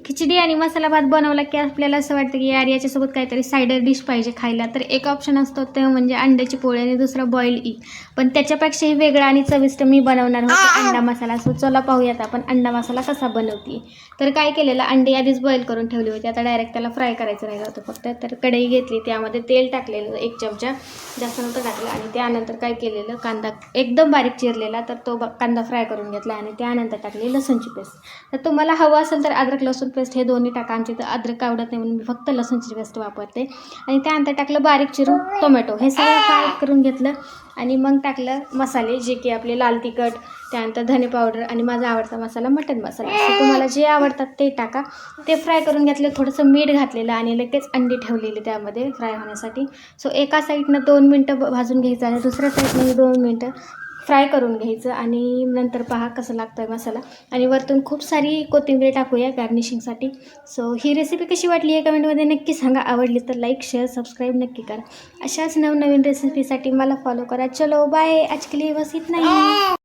खिचडी आणि मसाला भात बनवला की आपल्याला असं वाटतं की यार याच्यासोबत काहीतरी सायडर डिश पाहिजे खायला. तर एक ऑप्शन असतो ते म्हणजे अंड्याची पोळी आणि दुसरा बॉईल ई. पण त्याच्यापेक्षाही वेगळा आणि चविष्ट मी बनवणार होते अंडा मसाला. सो चला पाहूयात आपण अंडा मसाला कसा बनवते. तर काय केलेलं, अंडी आधीच बॉईल करून ठेवली होती. आता डायरेक्ट त्याला फ्राय करायचं राहिलं होतं फक्त. तर कढई घेतली, त्यामध्ये तेल टाकलेलं 1 चमचा, जास्त नव्हतं टाकलं. आणि त्यानंतर काय केलेलं, कांदा एकदम बारीक चिरलेला तर तो कांदा फ्राय करून घेतला. आणि त्यानंतर टाकली लसूणची पेस्ट. तर तुम्हाला हवं असेल तर अद्रक लसूण पेस्ट हे दोन्ही टाका. आमच्या इथं अद्रक आवडत नाही म्हणून मी फक्त लसूणची पेस्ट वापरते. आणि त्यानंतर टाकलं बारीक चिरून टोमॅटो. हे सगळं फ्राय करून घेतलं. आणि मग टाकलं मसाले, जे की आपले लाल तिखट, त्यानंतर धने पावडर आणि माझा आवडता मसाला मटन मसाला. असं तुम्हाला जे आवडतात ते टाका. ते फ्राय करून घेतलं, थोडंसं मीठ घातलेलं आणि लगेच अंडी ठेवलेली त्यामध्ये फ्राय होण्यासाठी. सो एका साईडनं 2 मिनटं भाजून घ्यायचं आणि दुसऱ्या साईडनं 2 मिनटं फ्राय करून घ्यायचं. आणि नंतर पहा कसं लागतं आहे मसाला. आणि वरतून खूप सारी कोथिंबीर टाकूया गार्निशिंगसाठी. सो ही रेसिपी कशी वाटली आहे कमेंटमध्ये नक्की सांगा. आवडली तर लाईक शेअर सबस्क्राईब नक्की करा. अशाच नवनवीन रेसिपीसाठी मला फॉलो करा. चलो बाय, आज के लिए बस इतना ही.